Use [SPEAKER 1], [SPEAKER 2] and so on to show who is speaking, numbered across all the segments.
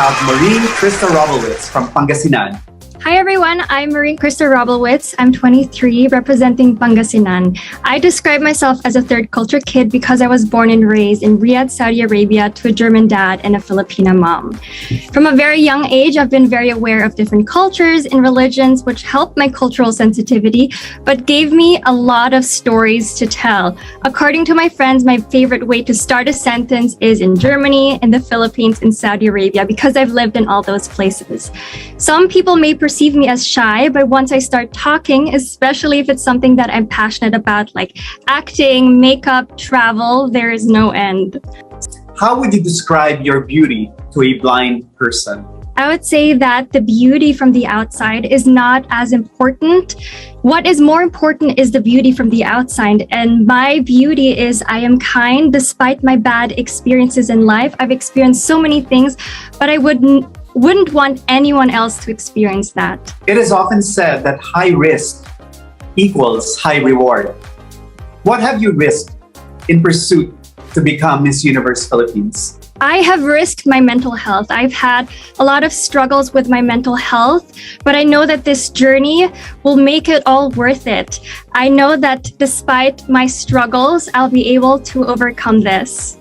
[SPEAKER 1] have Marie Krista Robowitz from Pangasinan.
[SPEAKER 2] Hi everyone, I'm Marie Krista Robowitz. I'm 23, representing Pangasinan. I describe myself as a third culture kid because I was born and raised in Riyadh, Saudi Arabia to a German dad and a Filipina mom. From a very young age, I've been very aware of different cultures and religions, which helped my cultural sensitivity, but gave me a lot of stories to tell. According to my friends, my favorite way to start a sentence is in Germany, in the Philippines, and Saudi Arabia, because I've lived in all those places. Some people may perceive me as shy, but once I start talking, especially if it's something that I'm passionate about, like acting, makeup, travel, there is no end.
[SPEAKER 1] How would you describe your beauty to a blind person?
[SPEAKER 2] I would say that the beauty from the outside is not as important. What is more important is the beauty from the outside. And my beauty is I am kind despite my bad experiences in life. I've experienced so many things, but I wouldn't want anyone else to experience that.
[SPEAKER 1] It is often said that high risk equals high reward. What have you risked in pursuit to become Miss Universe Philippines?
[SPEAKER 2] I have risked my mental health. I've had a lot of struggles with my mental health, but I know that this journey will make it all worth it. I know that despite my struggles, I'll be able to overcome this.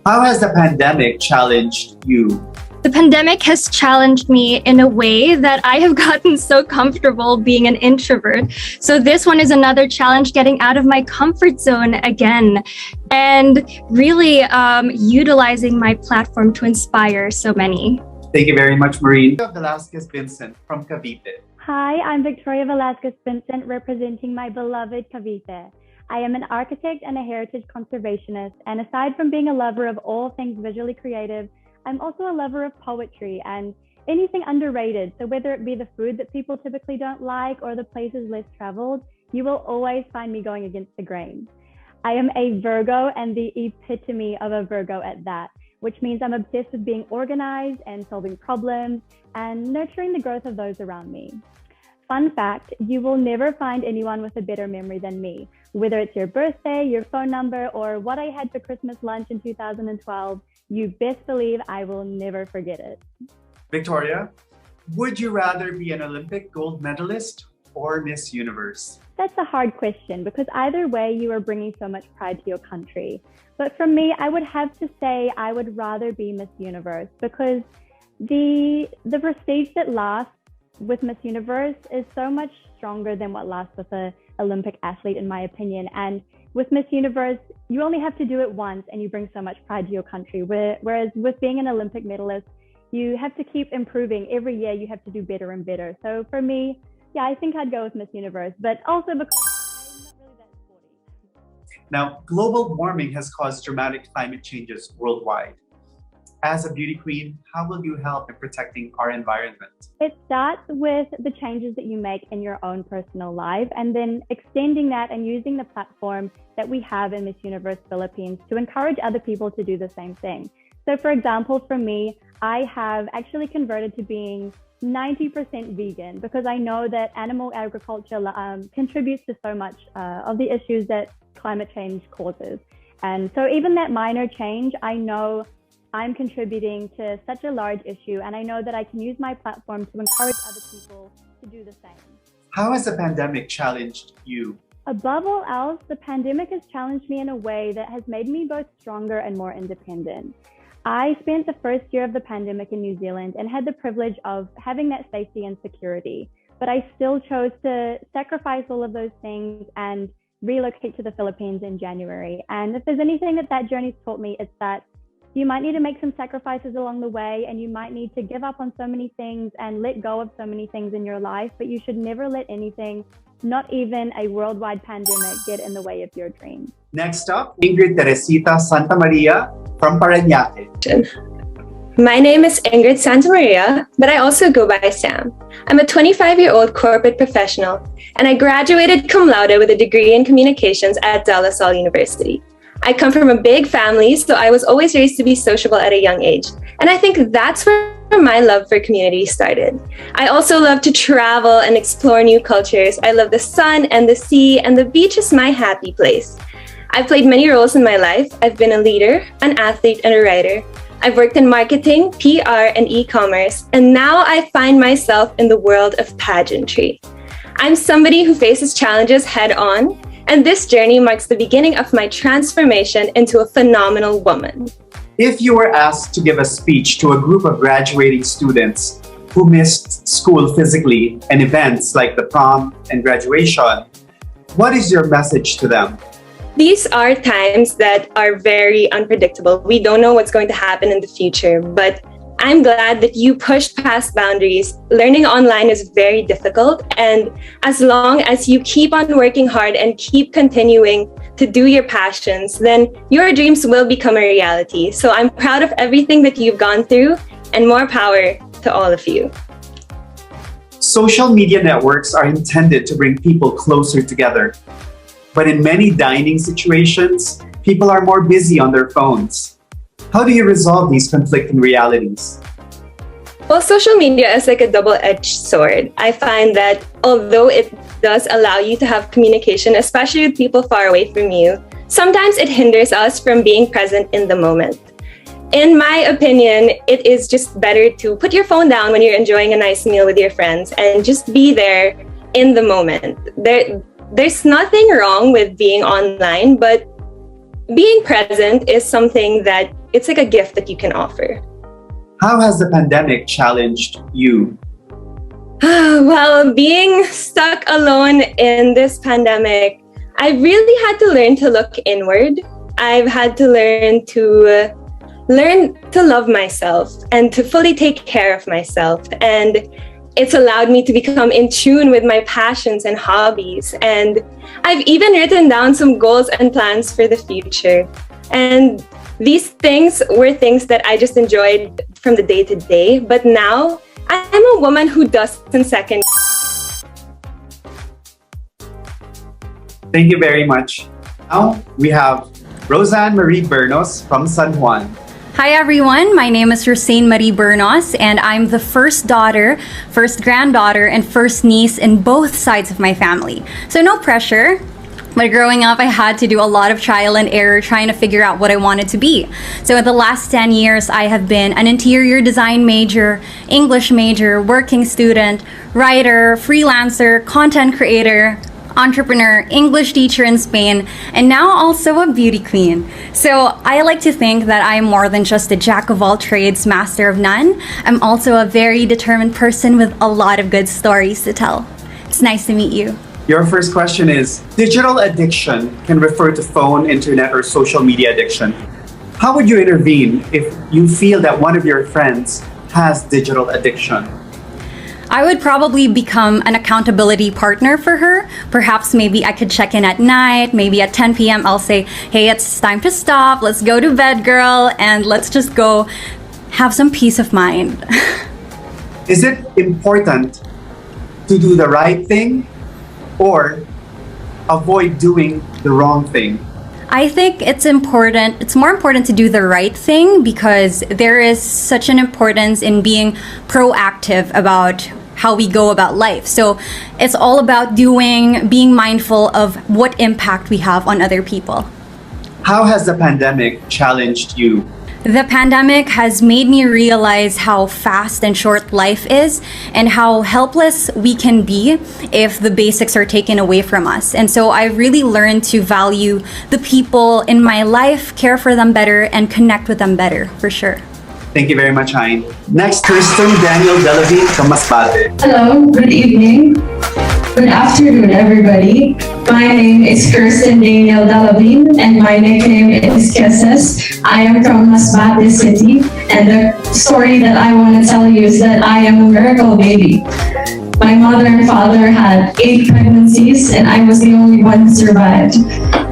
[SPEAKER 1] How has the pandemic challenged you?
[SPEAKER 2] The pandemic has challenged me in a way that I have gotten so comfortable being an introvert. So this one is another challenge, getting out of my comfort zone again, and really utilizing my platform to inspire so many.
[SPEAKER 1] Thank you very much, Maureen. Velasquez Vincent from Cavite.
[SPEAKER 3] Hi, I'm Victoria Velasquez Vincent, representing my beloved Cavite. I am an architect and a heritage conservationist, and aside from being a lover of all things visually creative, I'm also a lover of poetry and anything underrated. So whether it be the food that people typically don't like or the places less traveled, you will always find me going against the grain. I am a Virgo, and the epitome of a Virgo at that, which means I'm obsessed with being organized and solving problems and nurturing the growth of those around me. Fun fact, you will never find anyone with a better memory than me. Whether it's your birthday, your phone number, or what I had for Christmas lunch in 2012, you best believe I will never forget it.
[SPEAKER 1] Victoria, would you rather be an Olympic gold medalist or Miss Universe?
[SPEAKER 3] That's a hard question because either way you are bringing so much pride to your country. But for me, I would have to say I would rather be Miss Universe because the prestige that lasts with Miss Universe is so much stronger than what lasts with an Olympic athlete, in my opinion. And with Miss Universe, you only have to do it once and you bring so much pride to your country. Whereas with being an Olympic medalist, you have to keep improving. Every year you have to do better and better. So for me, yeah, I think I'd go with Miss Universe, but also because I'm not really that sporty.
[SPEAKER 1] Now, global warming has caused dramatic climate changes worldwide. As a beauty queen, how will you help in protecting our environment?
[SPEAKER 3] It starts with the changes that you make in your own personal life and then extending that and using the platform that we have in Miss Universe Philippines to encourage other people to do the same thing. So for example, for me, I have actually converted to being 90% vegan because I know that animal agriculture contributes to so much of the issues that climate change causes. And so even that minor change, I know I'm contributing to such a large issue, and I know that I can use my platform to encourage other people to do the same.
[SPEAKER 1] How has the pandemic challenged you?
[SPEAKER 3] Above all else, the pandemic has challenged me in a way that has made me both stronger and more independent. I spent the first year of the pandemic in New Zealand and had the privilege of having that safety and security, but I still chose to sacrifice all of those things and relocate to the Philippines in January. And if there's anything that journey's taught me, it's that you might need to make some sacrifices along the way, and you might need to give up on so many things and let go of so many things in your life, but you should never let anything, not even a worldwide pandemic, get in the way of your dreams.
[SPEAKER 1] Next up, Ingrid Teresita Santa Maria from Parañaque.
[SPEAKER 4] My name is Ingrid Santa Maria, but I also go by Sam. I'm a 25-year-old corporate professional, and I graduated cum laude with a degree in communications at De La Salle University. I come from a big family, so I was always raised to be sociable at a young age. And I think that's where my love for community started. I also love to travel and explore new cultures. I love the sun and the sea, and the beach is my happy place. I've played many roles in my life. I've been a leader, an athlete, and a writer. I've worked in marketing, PR, and e-commerce, and now I find myself in the world of pageantry. I'm somebody who faces challenges head-on, and this journey marks the beginning of my transformation into a phenomenal woman.
[SPEAKER 1] If you were asked to give a speech to a group of graduating students who missed school physically and events like the prom and graduation, what is your message to them?
[SPEAKER 4] These are times that are very unpredictable. We don't know what's going to happen in the future, but I'm glad that you pushed past boundaries. Learning online is very difficult, and as long as you keep on working hard and keep continuing to do your passions, then your dreams will become a reality. So I'm proud of everything that you've gone through, and more power to all of you.
[SPEAKER 1] Social media networks are intended to bring people closer together. But in many dining situations, people are more busy on their phones. How do you resolve these conflicting realities?
[SPEAKER 4] Well, social media is like a double-edged sword. I find that although it does allow you to have communication, especially with people far away from you, sometimes it hinders us from being present in the moment. In my opinion, it is just better to put your phone down when you're enjoying a nice meal with your friends and just be there in the moment. There's nothing wrong with being online, but being present is something that it's like a gift that you can offer.
[SPEAKER 1] How has the pandemic challenged you?
[SPEAKER 4] Well, being stuck alone in this pandemic, I really had to learn to look inward. I've had to learn to love myself and to fully take care of myself. And it's allowed me to become in tune with my passions and hobbies. And I've even written down some goals and plans for the future. And these things were things that I just enjoyed from the day to day. But now I'm a woman who doesn't second.
[SPEAKER 1] Thank you very much. Now we have Roseanne Marie Bernos from San Juan.
[SPEAKER 5] Hi everyone, my name is Roseanne Marie Bernos and I'm the first daughter, first granddaughter, and first niece in both sides of my family. So no pressure, but growing up I had to do a lot of trial and error trying to figure out what I wanted to be. So in the last 10 years I have been an interior design major, English major, working student, writer, freelancer, content creator, entrepreneur, English teacher in Spain, and now also a beauty queen. So I like to think that I'm more than just a jack of all trades, master of none. I'm also a very determined person with a lot of good stories to tell. It's nice to meet you.
[SPEAKER 1] Your first question is, digital addiction can refer to phone, internet, or social media addiction. How would you intervene if you feel that one of your friends has digital addiction?
[SPEAKER 5] I would probably become an accountability partner for her. Perhaps maybe I could check in at night, maybe at 10 p.m. I'll say, hey, it's time to stop, let's go to bed, girl, and let's just go have some peace of mind.
[SPEAKER 1] Is it important to do the right thing or avoid doing the wrong thing?
[SPEAKER 5] I think it's more important to do the right thing because there is such an importance in being proactive about how we go about life. So it's all about being mindful of what impact we have on other people.
[SPEAKER 1] How has the pandemic challenged you?
[SPEAKER 5] The pandemic has made me realize how fast and short life is and how helpless we can be if the basics are taken away from us. And so I really learned to value the people in my life, care for them better, and connect with them better, for sure.
[SPEAKER 1] Thank you very much, Hein. Next, Kirsten Daniel Delavine from Masbate.
[SPEAKER 6] Hello, good evening. Good afternoon, everybody. My name is Kirsten Daniel Delavine, and my nickname is Kisses. I am from Masbate City, and the story that I want to tell you is that I am a miracle baby. My mother and father had 8 pregnancies, and I was the only one who survived.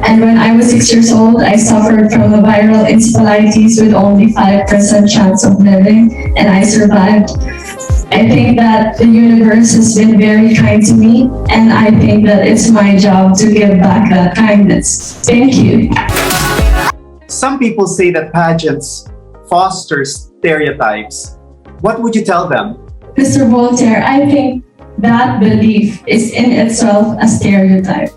[SPEAKER 6] And when I was 6 years old, I suffered from a viral encephalitis with only 5% chance of living, and I survived. I think that the universe has been very kind to me, and I think that it's my job to give back that kindness. Thank you.
[SPEAKER 1] Some people say that pageants foster stereotypes. What would you tell them?
[SPEAKER 6] Mr. Voltaire, I think that belief is in itself a stereotype.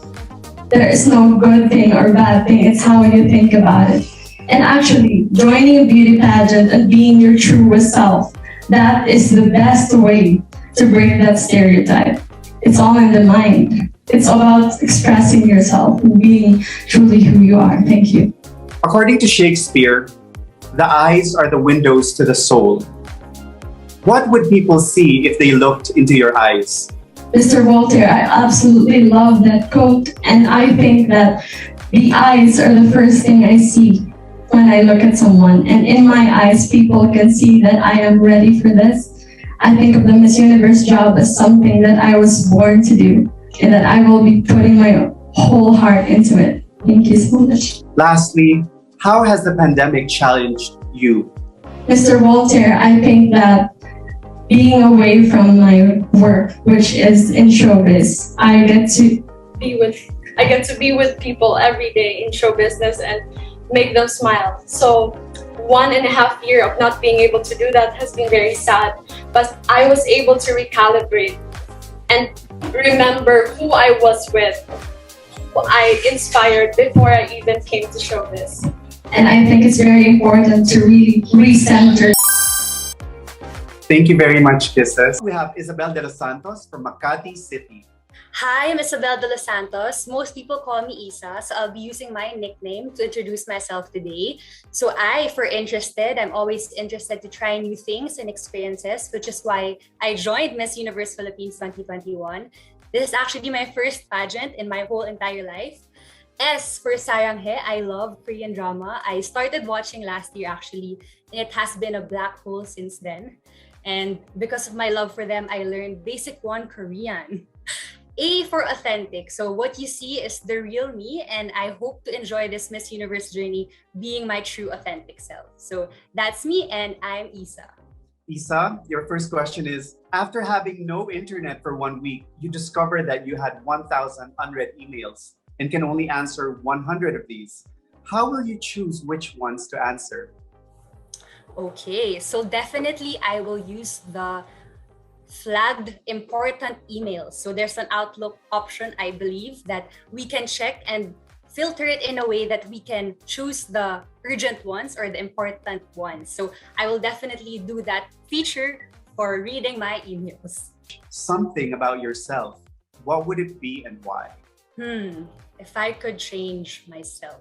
[SPEAKER 6] There is no good thing or bad thing, it's how you think about it. And actually, joining a beauty pageant and being your truest self, that is the best way to break that stereotype. It's all in the mind. It's about expressing yourself and being truly who you are. Thank you.
[SPEAKER 1] According to Shakespeare, the eyes are the windows to the soul. What would people see if they looked into your eyes?
[SPEAKER 6] Mr. Walter, I absolutely love that quote, and I think that the eyes are the first thing I see when I look at someone. And in my eyes, people can see that I am ready for this. I think of the Miss Universe job as something that I was born to do, and that I will be putting my whole heart into it. Thank you so much.
[SPEAKER 1] Lastly, how has the pandemic challenged you?
[SPEAKER 6] Mr. Walter, I think that being away from my work, which is in showbiz, I get to be with people every day in show business and make them smile. So 1.5 years of not being able to do that has been very sad, but I was able to recalibrate and remember who I was with, who I inspired before I even came to showbiz. And I think it's very important to really recenter.
[SPEAKER 1] Thank you very much, Kisses. We have Isabel de los Santos from Makati City.
[SPEAKER 7] Hi, I'm Isabel de los Santos. Most people call me Isa, so I'll be using my nickname to introduce myself today. So I'm always interested to try new things and experiences, which is why I joined Miss Universe Philippines 2021. This is actually my first pageant in my whole entire life. S for Saranghe, I love Korean drama. I started watching last year actually, and it has been a black hole since then. And because of my love for them, I learned Basic 1 Korean. A for authentic. So what you see is the real me, and I hope to enjoy this Miss Universe journey being my true authentic self. So that's me, and I'm Isa.
[SPEAKER 1] Isa, your first question is, after having no internet for 1 week, you discover that you had 1,000 unread emails and can only answer 100 of these. How will you choose which ones to answer?
[SPEAKER 7] Okay, so definitely I will use the flagged important emails. So there's an Outlook option, I believe, that we can check and filter it in a way that we can choose the urgent ones or the important ones. So I will definitely do that feature for reading my emails.
[SPEAKER 1] Something about yourself. What would it be and why?
[SPEAKER 7] If I could change myself.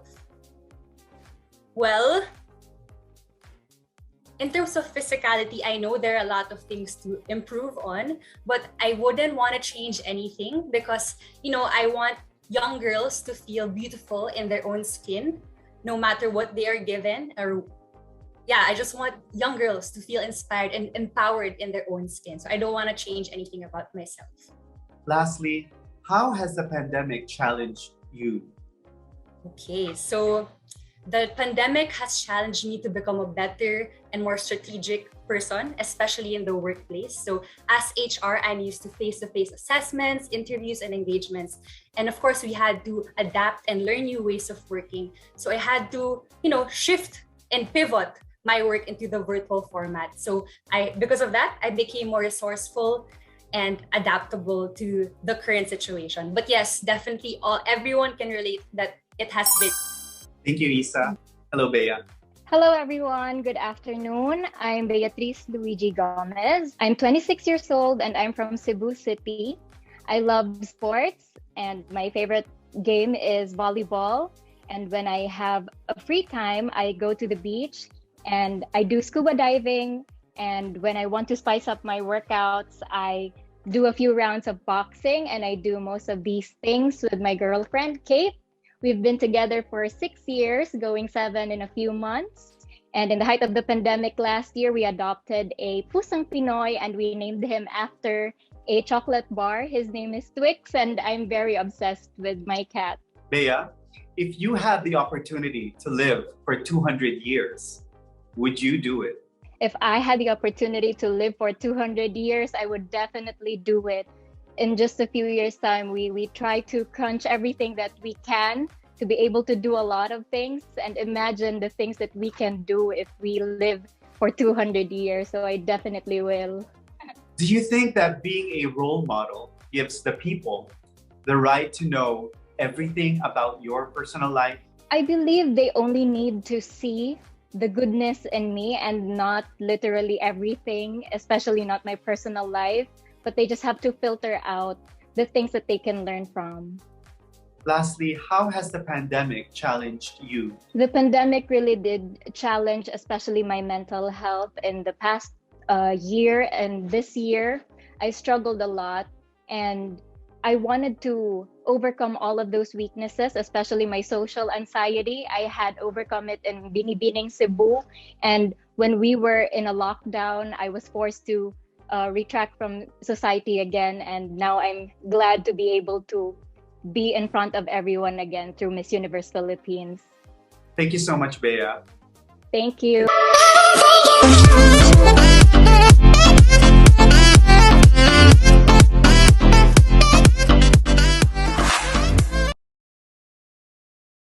[SPEAKER 7] Well, in terms of physicality, I know there are a lot of things to improve on, but I wouldn't want to change anything because, I want young girls to feel beautiful in their own skin, no matter what they are given. I just want young girls to feel inspired and empowered in their own skin. So I don't want to change anything about myself.
[SPEAKER 1] Lastly, how has the pandemic challenged you?
[SPEAKER 7] Okay, so the pandemic has challenged me to become a better and more strategic person, especially in the workplace. So as HR, I'm used to face-to-face assessments, interviews, and engagements. And of course, we had to adapt and learn new ways of working. So I had to, shift and pivot my work into the virtual format. So because of that, I became more resourceful and adaptable to the current situation. But yes, definitely everyone can relate that it has been.
[SPEAKER 1] Thank you, Isa. Hello, Bea.
[SPEAKER 8] Hello, everyone. Good afternoon. I'm Beatrice Luigi Gomez. I'm 26 years old and I'm from Cebu City. I love sports and my favorite game is volleyball. And when I have a free time, I go to the beach and I do scuba diving. And when I want to spice up my workouts, I do a few rounds of boxing, and I do most of these things with my girlfriend, Kate. We've been together for 6 years, going 7 in a few months. And in the height of the pandemic last year, we adopted a Pusang Pinoy and we named him after a chocolate bar. His name is Twix, and I'm very obsessed with my cat.
[SPEAKER 1] Bea, if you had the opportunity to live for 200 years, would you do it?
[SPEAKER 8] If I had the opportunity to live for 200 years, I would definitely do it. In just a few years' time, we try to crunch everything that we can to be able to do a lot of things and imagine the things that we can do if we live for 200 years. So I definitely will.
[SPEAKER 1] Do you think that being a role model gives the people the right to know everything about your personal life?
[SPEAKER 8] I believe they only need to see the goodness in me and not literally everything, especially not my personal life, but they just have to filter out the things that they can learn from.
[SPEAKER 1] Lastly, how has the pandemic challenged you?
[SPEAKER 8] The pandemic really did challenge, especially my mental health in the past year and this year. I struggled a lot and I wanted to overcome all of those weaknesses, especially my social anxiety. I had overcome it in Binibining, Cebu. And when we were in a lockdown, I was forced to retract from society again. And now I'm glad to be able to be in front of everyone again through Miss Universe Philippines.
[SPEAKER 1] Thank you so much, Bea.
[SPEAKER 8] Thank you.